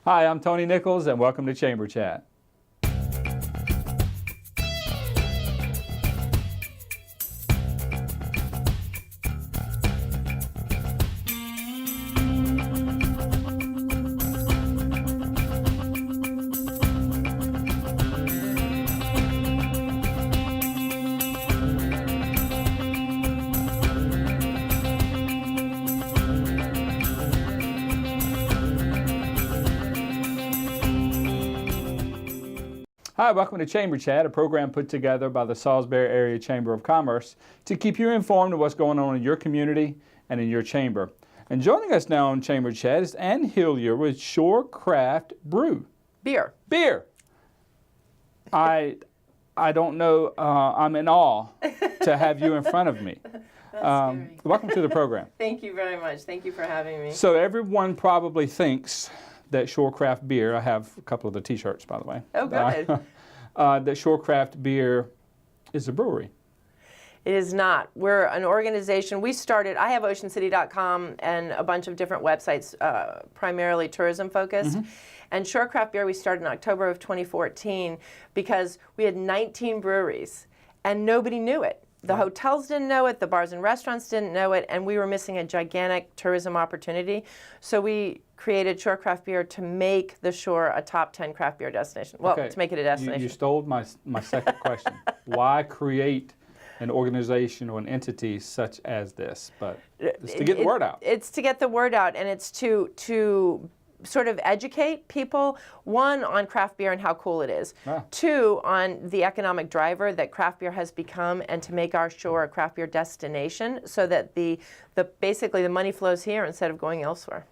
Hi, I'm Tony Nichols, and welcome to Chamber Chat. Hi, welcome to Chamber Chat, a program put together by the Salisbury Area Chamber of Commerce to keep you informed of what's going on in your community and in your chamber. And joining us now on Chamber Chat is Erin Hillyer with Shore Craft Brew. Beer. I don't know, I'm in awe to have you in front of me. Welcome to the program. Thank you very much. Thank you for having me. So everyone probably thinks that Shore Craft Beer, I have a couple of the t-shirts by the way. Oh, good. That Shore Craft Beer is a brewery. It is not. We're an organization. We started, I have oceancity.com and a bunch of different websites, primarily tourism focused. Mm-hmm. And Shore Craft Beer we started in October of 2014 because we had 19 breweries and nobody knew it. The hotels didn't know it, the bars and restaurants didn't know it, and we were missing a gigantic tourism opportunity. So we created Shore Craft Beer to make the Shore a top 10 craft beer destination. Well, to make it a destination. You stole my second question. Why create an organization or an entity such as this? But it's to get the word out. It's to get the word out, and it's to sort of educate people, one, on craft beer and how cool it is, two, on the economic driver that craft beer has become, and to make our Shore a craft beer destination so that basically the money flows here instead of going elsewhere.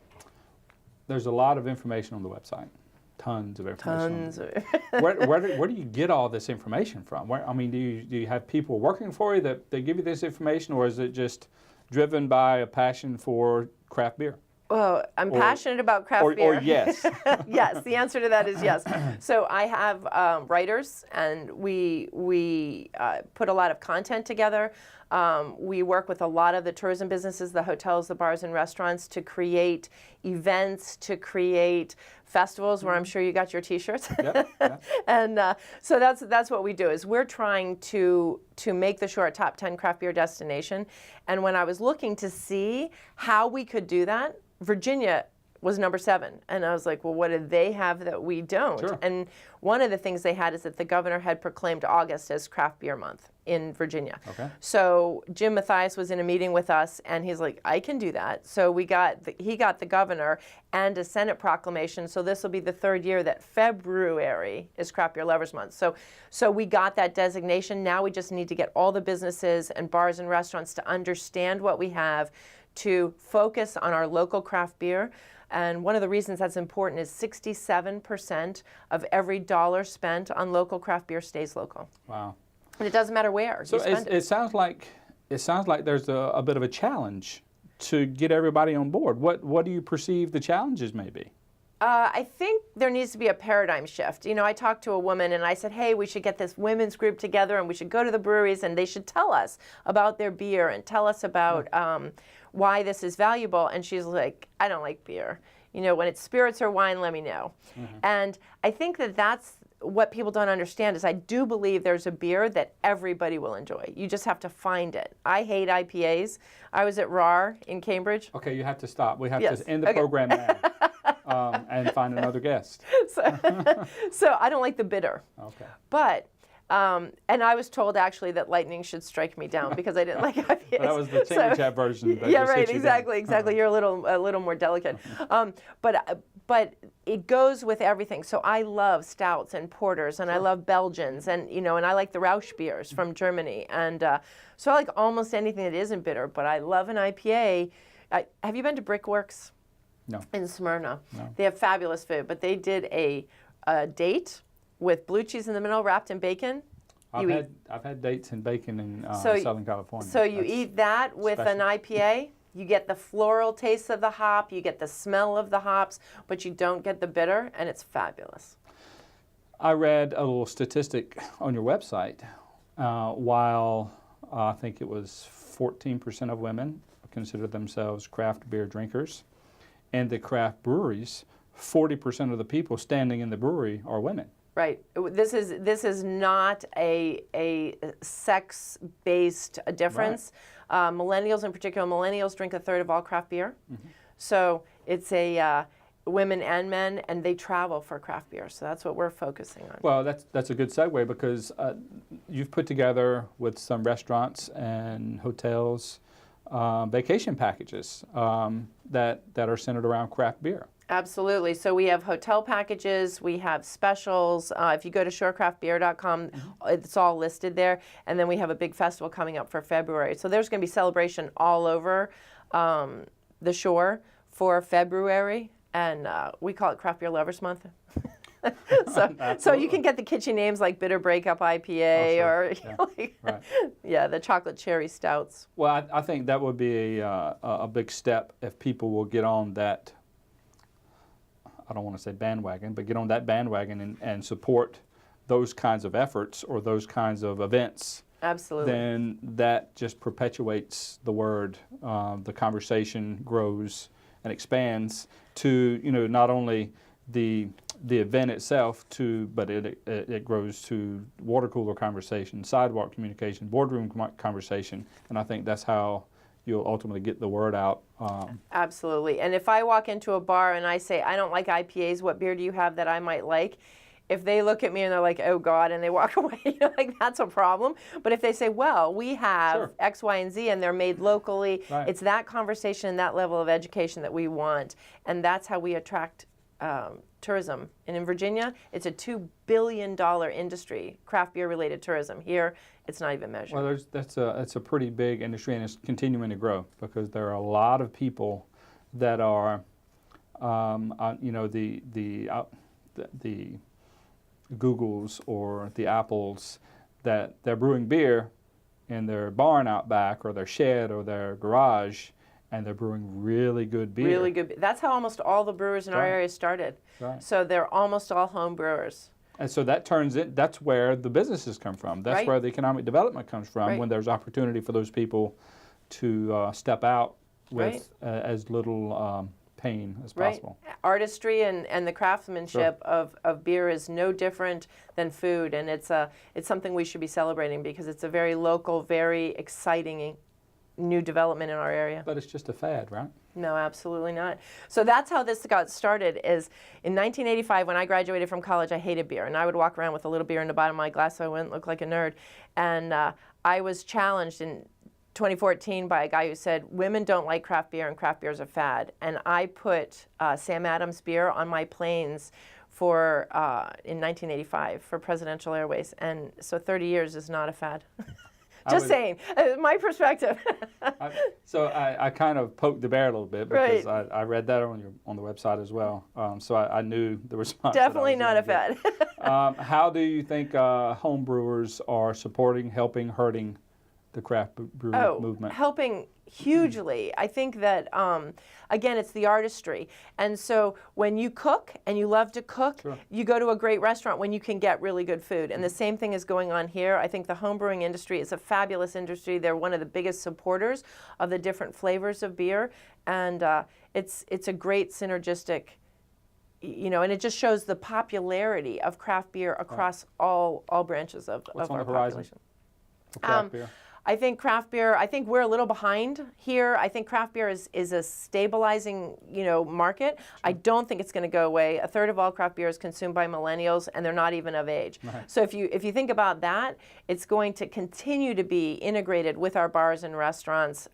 There's a lot of information on the website. Tons of information. Tons of where do you get all this information from? Do you have people working for you that they give you this information, or is it just driven by a passion for craft beer? Well, I'm passionate about craft beer. Or yes. Yes, the answer to that is yes. So I have writers, and we put a lot of content together. We work with a lot of the tourism businesses, the hotels, the bars and restaurants, to create events, to create festivals where I'm sure you got your t-shirts. Yep. And so that's what we do, is we're trying to make the Shore a top 10 craft beer destination. And when I was looking to see how we could do that, Virginia was number 7. And I was like, well, what do they have that we don't? Sure. And one of the things they had is that the governor had proclaimed August as Craft Beer Month in Virginia. Okay. So Jim Mathias was in a meeting with us, and he's like, I can do that. So he got the governor and a Senate proclamation. So this will be the 3rd year that February is Craft Beer Lovers Month. So we got that designation. Now we just need to get all the businesses and bars and restaurants to understand what we have, to focus on our local craft beer. And one of the reasons that's important is 67% of every dollar spent on local craft beer stays local. Wow. And it doesn't matter where you spend it. It sounds like there's a bit of a challenge to get everybody on board. What do you perceive the challenges may be? I think there needs to be a paradigm shift. You know, I talked to a woman and I said, hey, we should get this women's group together and we should go to the breweries and they should tell us about their beer and tell us about why this is valuable. And she's like, I don't like beer. You know, when it's spirits or wine, let me know. Mm-hmm. And I think that's what people don't understand is I do believe there's a beer that everybody will enjoy. You just have to find it. I hate IPAs. I was at RAR in Cambridge. Okay, you have to stop. We have to end the program now. And find another guest. So I don't like the bitter. Okay. But, and I was told actually that lightning should strike me down because I didn't like IPAs. That was the Chamber Chat version. Yeah, right, exactly. You're a little more delicate. But it goes with everything. So I love stouts and porters, and I love Belgians, and and I like the Rausch beers from Germany. And so I like almost anything that isn't bitter, but I love an IPA. Have you been to Brickworks? No. In Smyrna. No. They have fabulous food, but they did a date with blue cheese in the middle wrapped in bacon. I've had dates in bacon in Southern California. So you eat that with an IPA. You get the floral taste of the hop, you get the smell of the hops, but you don't get the bitter, and it's fabulous. I read a little statistic on your website. While I think it was 14% of women consider themselves craft beer drinkers, and the craft breweries 40% of the people standing in the brewery are women. Right. This is not a sex-based difference. Right. Millennials in particular, millennials drink a third of all craft beer. Mm-hmm. So it's a women and men, and they travel for craft beer. So that's what we're focusing on. Well, that's a good segue, because you've put together with some restaurants and hotels vacation packages that are centered around craft beer. Absolutely. So we have hotel packages, we have specials. If you go to shorecraftbeer.com, it's all listed there. And then we have a big festival coming up for February. So there's going to be celebration all over the shore for February. And we call it Craft Beer Lovers Month. so you can get the kitschy names like Bitter Breakup IPA, or the chocolate cherry stouts. Well, I think that would be a big step if people will get on that, I don't want to say bandwagon, but get on that bandwagon and support those kinds of efforts or those kinds of events. Absolutely. Then that just perpetuates the word. The conversation grows and expands to, not only the event itself, but it grows to water cooler conversation, sidewalk communication, boardroom conversation, and I think that's how you'll ultimately get the word out. Absolutely. And if I walk into a bar and I say, I don't like IPAs, what beer do you have that I might like? If they look at me and they're like, oh God, and they walk away, like that's a problem. But if they say, well, we have X, Y, and Z, and they're made locally, it's that conversation and that level of education that we want. And that's how we attract tourism. And in Virginia, it's a $2 billion industry, craft beer related tourism. Here, it's not even measured. Well, it's a pretty big industry, and it's continuing to grow, because there are a lot of people that are, the Googles or the Apples, that they're brewing beer in their barn out back or their shed or their garage, and they're brewing really good beer. Really good. That's how almost all the brewers in our area started. Right. So they're almost all home brewers. And so that's where the businesses come from. That's where the economic development comes from, when there's opportunity for those people to step out with as little pain as possible. Artistry and the craftsmanship of beer is no different than food, and it's something we should be celebrating, because it's a very local, very exciting new development in our area. But it's just a fad, right? No, absolutely not. So that's how this got started. Is in 1985, when I graduated from college, I hated beer, and I would walk around with a little beer in the bottom of my glass so I wouldn't look like a nerd. And I was challenged in 2014 by a guy who said, women don't like craft beer and craft beer is a fad. And I put Sam Adams beer on my planes for in 1985 for Presidential Airways. And so 30 years is not a fad. Just saying, my perspective. I kind of poked the bear a little bit, because I read that on the website as well. So I knew the response. Definitely not a fad. How do you think home brewers are supporting, helping, hurting the craft brew movement? Helping hugely. I think that, again, it's the artistry. And so when you cook and you love to cook, you go to a great restaurant when you can get really good food. And the same thing is going on here. I think the home brewing industry is a fabulous industry. They're one of the biggest supporters of the different flavors of beer. And it's a great synergistic, and it just shows the popularity of craft beer across all branches of our population. For craft beer? I think craft beer, we're a little behind here. I think craft beer is a stabilizing, market. Sure. I don't think it's going to go away. A third of all craft beer is consumed by millennials, and they're not even of age. Right. So if you think about that, it's going to continue to be integrated with our bars and restaurants.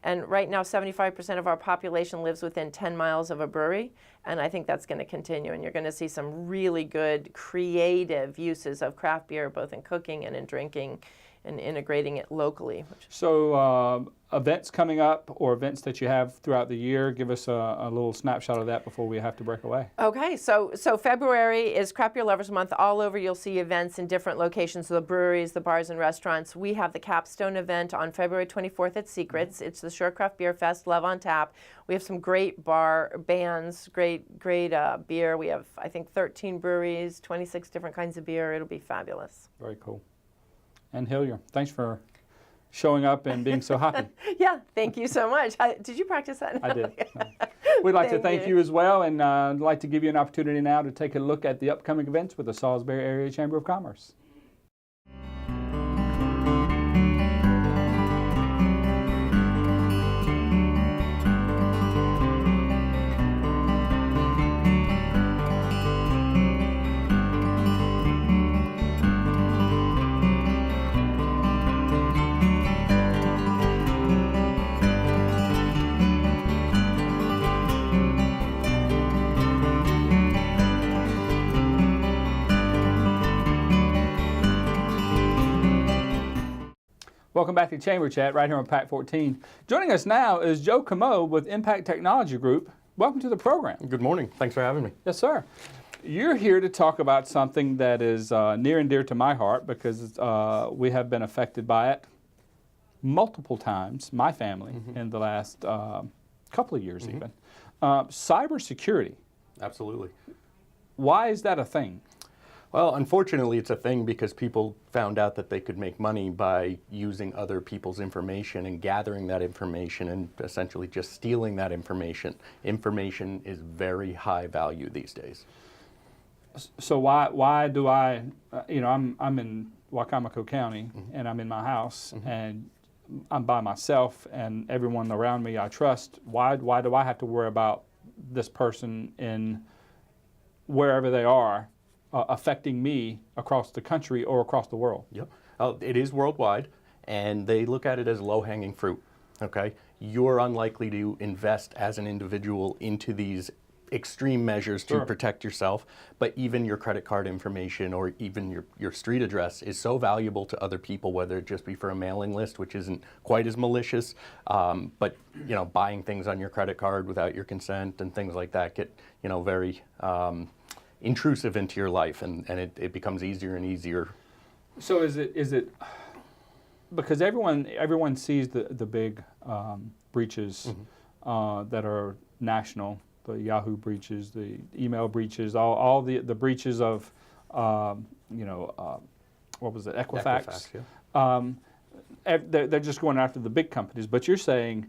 And right now, 75% of our population lives within 10 miles of a brewery, and I think that's going to continue. And you're going to see some really good, creative uses of craft beer, both in cooking and in drinking, and integrating it locally. So events coming up, or events that you have throughout the year, give us a little snapshot of that before we have to break away. Okay, so February is Craft Beer Lovers Month. All over you'll see events in different locations, the breweries, the bars and restaurants. We have the capstone event on February 24th at Secrets. It's the Shore Craft Beer Fest, Love on Tap. We have some great bar bands, great beer. We have, I think, 13 breweries, 26 different kinds of beer. It'll be fabulous. Very cool. And Hillyer, thanks for showing up and being so happy. Yeah, thank you so much. Did you practice that? I did. We'd like to thank Thank you as well, and I'd like to give you an opportunity now to take a look at the upcoming events with the Salisbury Area Chamber of Commerce. Welcome back to Chamber Chat right here on PAC 14. Joining us now is Joe Comeau with Impact Technology Group. Welcome to the program. Good morning. Thanks for having me. Yes, sir. You're here to talk about something that is near and dear to my heart because we have been affected by it multiple times, my family, in the last couple of years even. Cybersecurity. Absolutely. Why is that a thing? Well, unfortunately, it's a thing because people found out that they could make money by using other people's information and gathering that information and essentially just stealing that information. Information is very high value these days. So why do I, I'm in Wicomico County and I'm in my house and I'm by myself and everyone around me I trust. Why do I have to worry about this person in wherever they are affecting me across the country or across the world? Yep. It is worldwide, and they look at it as low-hanging fruit, okay? You're unlikely to invest as an individual into these extreme measures to protect yourself, but even your credit card information or even your street address is so valuable to other people, whether it just be for a mailing list, which isn't quite as malicious, but buying things on your credit card without your consent and things like that get very intrusive into your life, and it becomes easier and easier. So is it because everyone sees the big breaches that are national, the Yahoo breaches, the email breaches, all the breaches of what was it, Equifax? They're just going after the big companies, but you're saying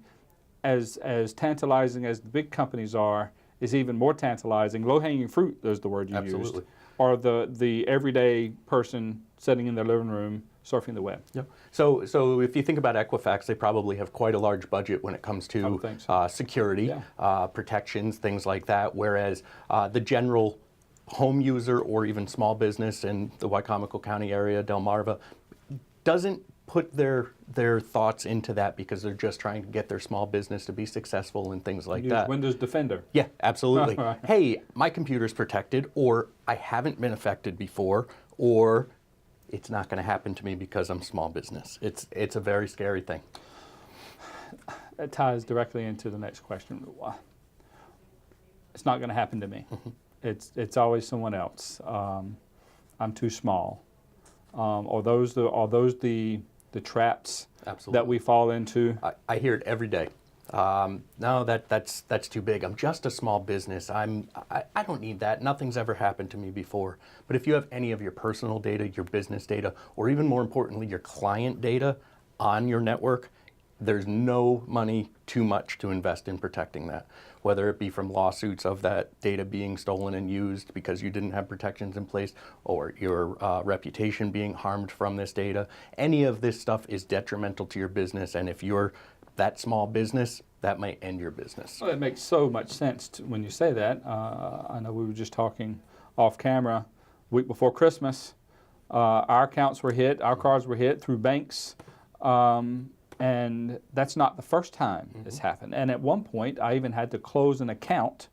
as tantalizing as the big companies are, is even more tantalizing. Low-hanging fruit is the word you used. Or the everyday person sitting in their living room surfing the web. Yep. So if you think about Equifax, they probably have quite a large budget when it comes to security, protections, things like that, whereas the general home user or even small business in the Wicomico County area, Delmarva, doesn't put their thoughts into that because they're just trying to get their small business to be successful and things like that. Windows Defender. Yeah, absolutely. Hey, my computer's protected, or I haven't been affected before, or it's not going to happen to me because I'm small business. It's a very scary thing. That ties directly into the next question. It's not going to happen to me. It's always someone else. I'm too small. Are those the traps that we fall into? I hear it every day. No, that's too big. I'm just a small business. I don't need that. Nothing's ever happened to me before. But if you have any of your personal data, your business data, or even more importantly, your client data on your network, there's no money too much to invest in protecting that, whether it be from lawsuits of that data being stolen and used because you didn't have protections in place, or your reputation being harmed from this data. Any of this stuff is detrimental to your business, and if you're that small business, that might end your business. Well, it makes so much sense when you say that. I know we were just talking off camera, week before Christmas, our accounts were hit, our cards were hit through banks. And that's not the first time this happened. And at one point, I even had to close an account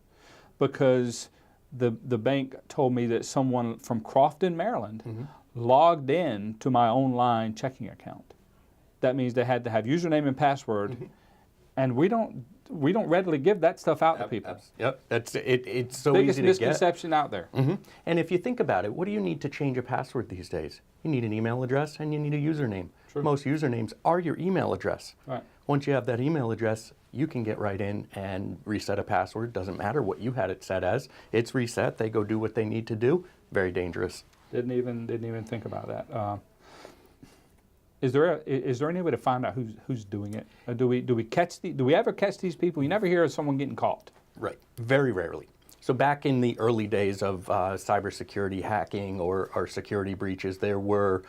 because the bank told me that someone from Crofton, Maryland, logged in to my online checking account. That means they had to have username and password, and we don't readily give that stuff out to people. Yep, it's so easy to get. Biggest misconception out there. And if you think about it, what do you need to change a password these days? You need an email address and you need a username. True. Most usernames are your email address. Right. Once you have that email address, you can get right in and reset a password. Doesn't matter what you had it set as. It's reset. They go do what they need to do. Very dangerous. Didn't even think about that. Is there any way to find out who's doing it? Do we ever catch these people? You never hear of someone getting caught. Right. Very rarely. So back in the early days of cybersecurity hacking or security breaches, there were,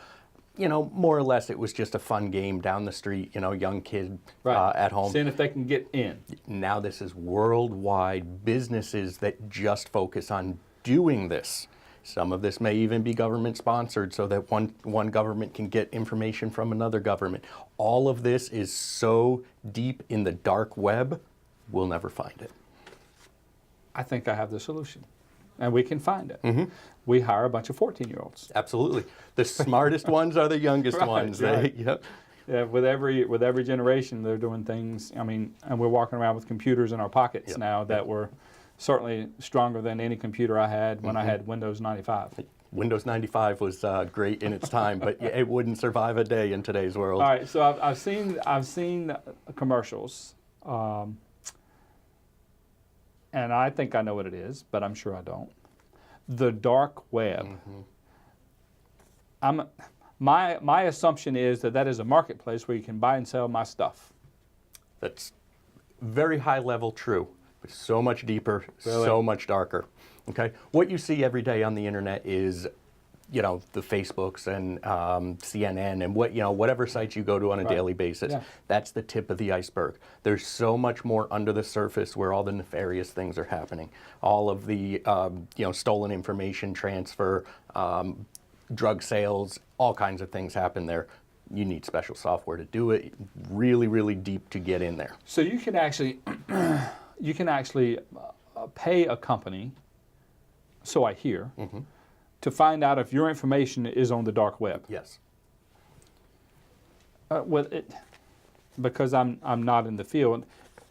more or less it was just a fun game down the street, young kid at home. Seeing if they can get in. Now this is worldwide businesses that just focus on doing this. Some of this may even be government sponsored so that one government can get information from another government. All of this is so deep in the dark web, we'll never find it. I think I have the solution, and we can find it. We hire a bunch of 14-year-olds. Absolutely. The smartest ones are the youngest ones. Right. Yep. Yeah, with every generation, they're doing things. I mean, and we're walking around with computers in our pockets now that were certainly stronger than any computer I had when I had Windows 95. Windows 95 was great in its time, but it wouldn't survive a day in today's world. All right, so I've seen commercials, and I think I know what it is, but I'm sure I don't. The dark web. My assumption is that is a marketplace where you can buy and sell my stuff. That's very high level true, but so much deeper, so much darker. Okay, what you see every day on the internet is, the Facebooks and CNN and whatever sites you go to on a daily basis. Yeah. That's the tip of the iceberg. There's so much more under the surface where all the nefarious things are happening. All of the stolen information transfer, drug sales, all kinds of things happen there. You need special software to do it. Really, really deep to get in there. So you can actually pay a company, so I hear, to find out if your information is on the dark web. Yes. Because I'm not in the field,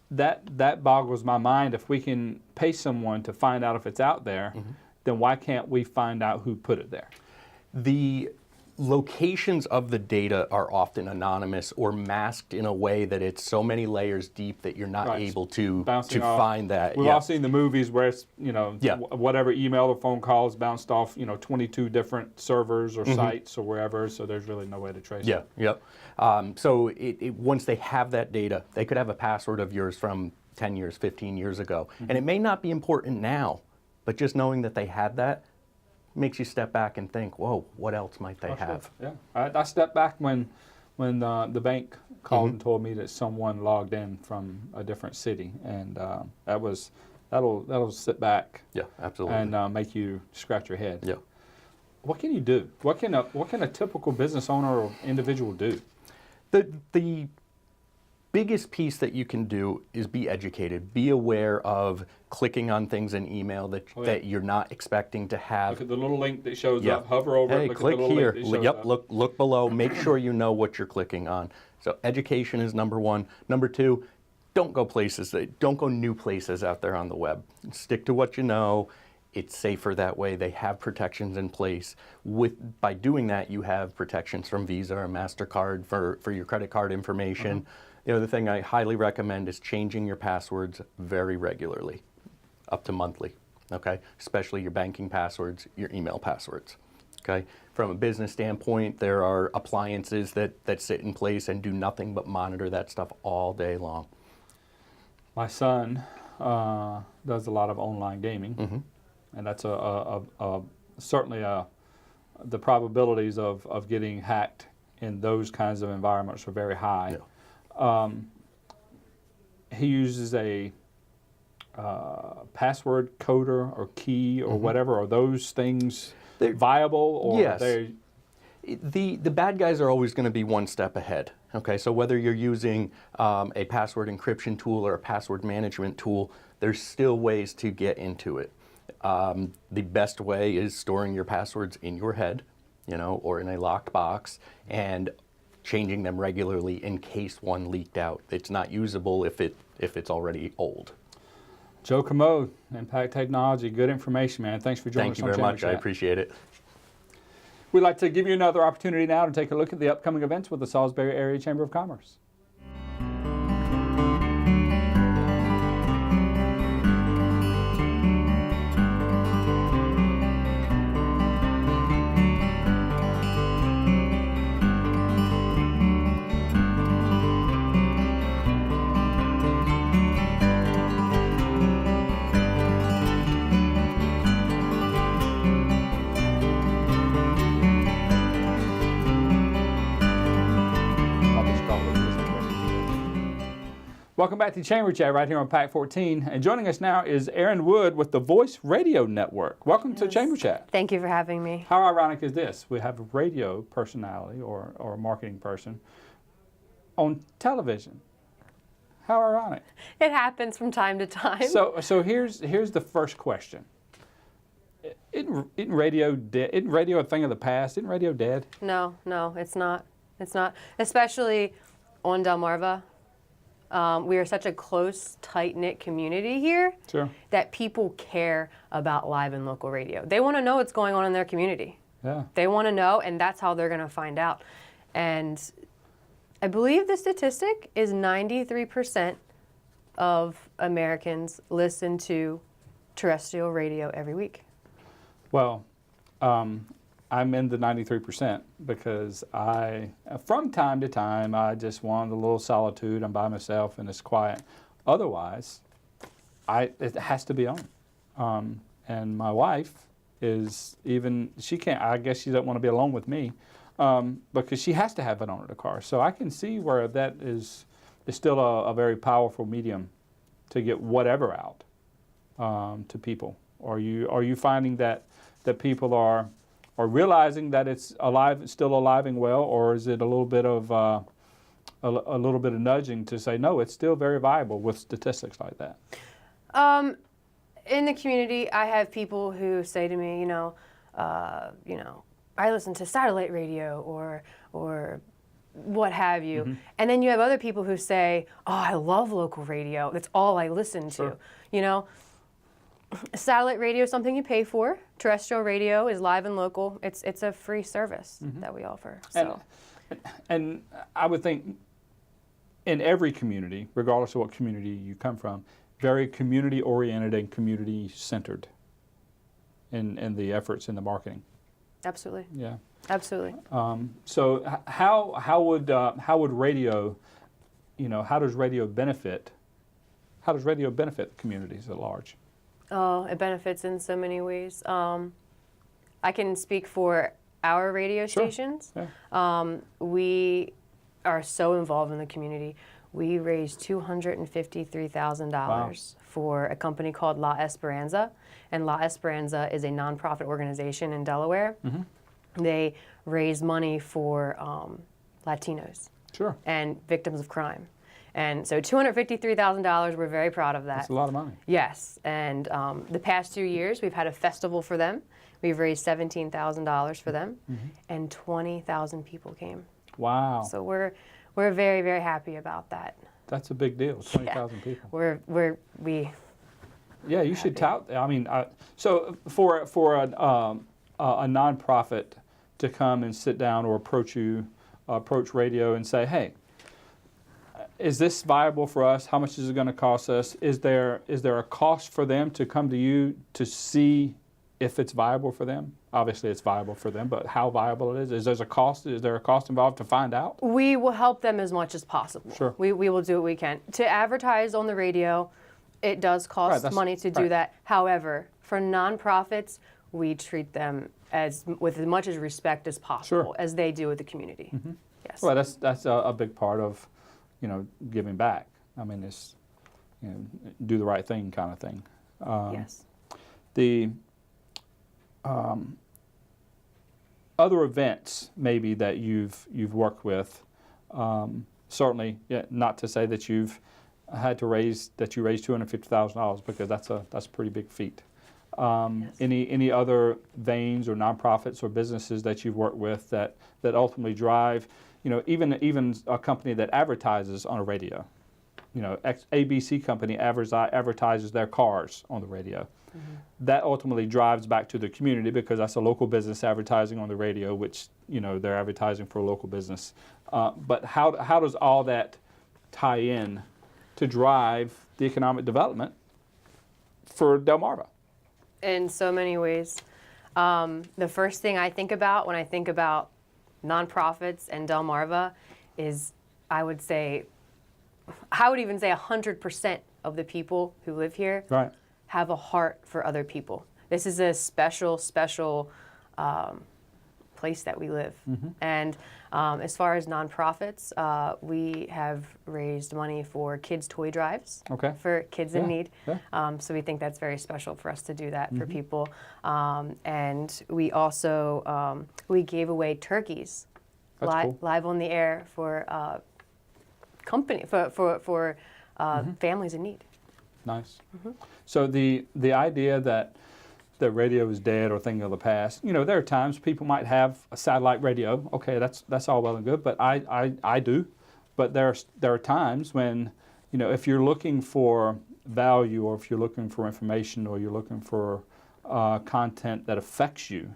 that boggles my mind. If we can pay someone to find out if it's out there, then why can't we find out who put it there? The locations of the data are often anonymous or masked in a way that it's so many layers deep that you're not able to find that. We've all seen the movies where it's, whatever email or phone calls bounced off, 22 different servers or sites or wherever, so there's really no way to trace it. Yep. So once they have that data, they could have a password of yours from 10 years, 15 years ago. And it may not be important now, but just knowing that they had that makes you step back and think, whoa, what else might they have? Sure. Yeah, I stepped back when the bank called and told me that someone logged in from a different city, and that'll sit back. Yeah, absolutely. And make you scratch your head. Yeah. What can you do? What can a typical business owner or individual do? The biggest piece that you can do is be educated. Be aware of clicking on things in email that you're not expecting to have. Look at the little link that shows up. Hover over it. Look click at the little here. Link that shows up. Look below. Make sure you know what you're clicking on. So education is number one. Number two, don't go new places out there on the web. Stick to what you know. It's safer that way. They have protections in place. By doing that, you have protections from Visa or MasterCard for your credit card information. The other thing I highly recommend is changing your passwords very regularly, up to monthly, okay? Especially your banking passwords, your email passwords, okay? From a business standpoint, there are appliances that sit in place and do nothing but monitor that stuff all day long. My son does a lot of online gaming, and that's certainly the probabilities of getting hacked in those kinds of environments are very high. Yeah. He uses a password coder or key or whatever. Are those things viable, or yes. they? The bad guys are always going to be one step ahead. Okay, so whether you're using a password encryption tool or a password management tool, there's still ways to get into it. The best way is storing your passwords in your head, or in a locked box, and changing them regularly in case one leaked out. It's not usable if it's already old. Joe Comeau, Impact Technology, good information, man. Thanks for joining us on Thank you very much. Chat. I appreciate it. We'd like to give you another opportunity now to take a look at the upcoming events with the Salisbury Area Chamber of Commerce. Welcome back to Chamber Chat right here on Pack 14. And joining us now is Erin Wood with the Voice Radio Network. Welcome to Chamber Chat. Thank you for having me. How ironic is this? We have a radio personality or a marketing person on television. How ironic. It happens from time to time. So here's the first question. Isn't radio dead? Isn't radio a thing of the past? Isn't radio dead? No, it's not. It's not. Especially on Delmarva. We are such a close, tight-knit community here that people care about live and local radio. They want to know what's going on in their community. Yeah. They want to know, and that's how they're going to find out. And I believe the statistic is 93% of Americans listen to terrestrial radio every week. Well, I'm in the 93% because from time to time, I just want a little solitude. I'm by myself and it's quiet. Otherwise, it has to be on. And my wife she can't, I guess she doesn't want to be alone with me because she has to have it on in the car. So I can see where that is still a very powerful medium to get whatever out to people. Are you finding that people are realizing that it's still alive and well, or is it a little bit of a little bit of nudging to say no, it's still very viable with statistics like that? In the community, I have people who say to me, I listen to satellite radio or what have you, Mm-hmm. and then you have other people who say, oh, I love local radio. That's all I listen to. Satellite radio is something you pay for. Terrestrial radio is live and local. It's a free service that we offer. So. And I would think in every community, regardless of what community you come from, very community-oriented and community-centered in the efforts in the marketing. Absolutely. Yeah. Absolutely. So how would radio, how does radio benefit the communities at large? Oh, it benefits in so many ways. I can speak for our radio stations. Yeah. We are so involved in the community. We raised $253,000 for a company called La Esperanza. And La Esperanza is a nonprofit organization in Delaware. Mm-hmm. They raise money for Latinos and victims of crime. And so $253,000, we're very proud of that. That's a lot of money. Yes, and the past 2 years, we've had a festival for them. We've raised $17,000 for them, and 20,000 people came. Wow. So we're very, very happy about that. That's a big deal, 20,000 people. We Yeah, you should tout. I mean, so for a nonprofit to come and sit down or approach radio and say, hey, is this viable for us? How much is it going to cost us? Is there a cost for them to come to you to see if it's viable for them? Obviously, it's viable for them, but how viable it is? Is there a cost? Is there a cost involved to find out? We will help them as much as possible. Sure. We will do what we can. To advertise on the radio, it does cost money to do that. However, for nonprofits, we treat them with as much as respect as possible as they do with the community. Mm-hmm. Yes. Well, that's a big part of, giving back. I mean, it's, do the right thing kind of thing. Yes. The other events maybe that you've worked with, certainly, not to say that you raised $250,000 because that's a pretty big feat. Yes. Any other veins or nonprofits or businesses that you've worked with that ultimately drive, even a company that advertises on a radio, ABC company advertises their cars on the radio. Mm-hmm. That ultimately drives back to the community because that's a local business advertising on the radio, which they're advertising for a local business. But how does all that tie in to drive the economic development for Delmarva? In so many ways. The first thing I think about when I think about nonprofits and Delmarva is I would even say 100% of the people who live here have a heart for other people. This is a special place that we live. And as far as nonprofits, we have raised money for kids' toy drives for kids in need. So we think that's very special for us to do that for people. And we also we gave away turkeys live on the air for company for families in need. Nice. So the idea that the radio is dead or thing of the past, there are times people might have a satellite radio. Okay, that's all well and good, but I do. But there are times when, if you're looking for value, or if you're looking for information, or you're looking for content that affects you,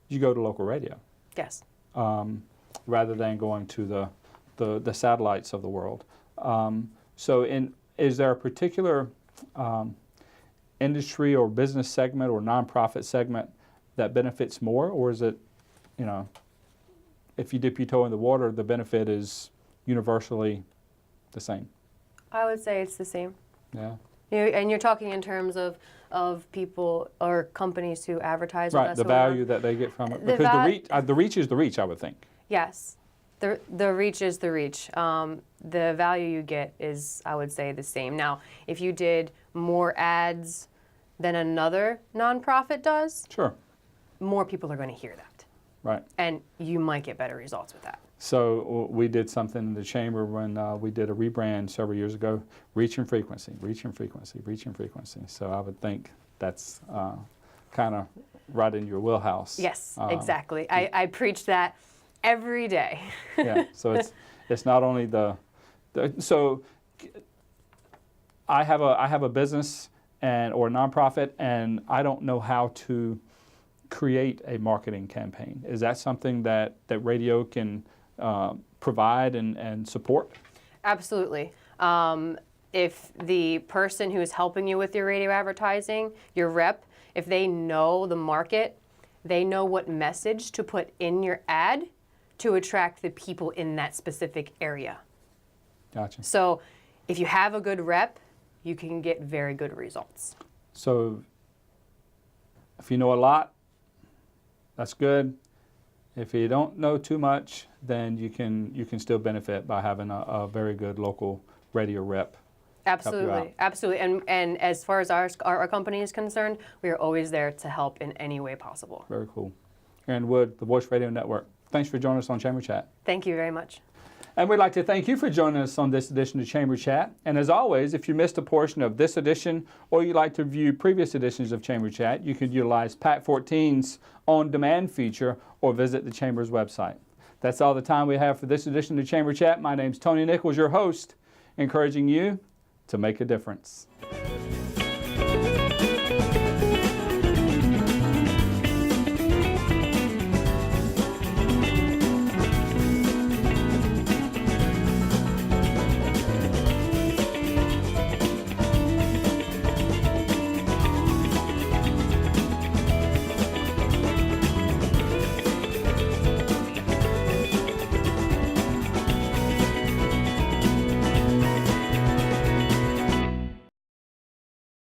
you go to local radio. Yes. Rather than going to the satellites of the world. Is there a particular industry or business segment or nonprofit segment that benefits more, or is it, if you dip your toe in the water, the benefit is universally the same? I would say it's the same. Yeah. And you're talking in terms of people or companies who advertise with us. Right, the value that they get from it. Because the reach is the reach, I would think. Yes. The reach is the reach. The value you get is, I would say, the same. Now, if you did more ads than another nonprofit does, sure, more people are going to hear that. Right. And you might get better results with that. So we did something in the chamber when we did a rebrand several years ago, reach and frequency, reach and frequency, reach and frequency. So I would think that's kind of right in your wheelhouse. Yes, exactly. I preach that every day. Yeah, so it's not only so I have a business or a nonprofit, and I don't know how to create a marketing campaign. Is that something that radio can provide and support? Absolutely. If the person who is helping you with your radio advertising, your rep, if they know the market, they know what message to put in your ad to attract the people in that specific area. Gotcha. So if you have a good rep, you can get very good results. So if you know a lot, that's good. If you don't know too much, then you can still benefit by having a very good local radio rep. Absolutely, absolutely. And as far as our company is concerned, we are always there to help in any way possible. Very cool. Erin Wood, the Voice Radio Network. Thanks for joining us on Chamber Chat. Thank you very much. And we'd like to thank you for joining us on this edition of Chamber Chat. And as always, if you missed a portion of this edition or you'd like to view previous editions of Chamber Chat, you could utilize Pat 14's on-demand feature or visit the Chamber's website. That's all the time we have for this edition of Chamber Chat. My name's Tony Nichols, your host, encouraging you to make a difference.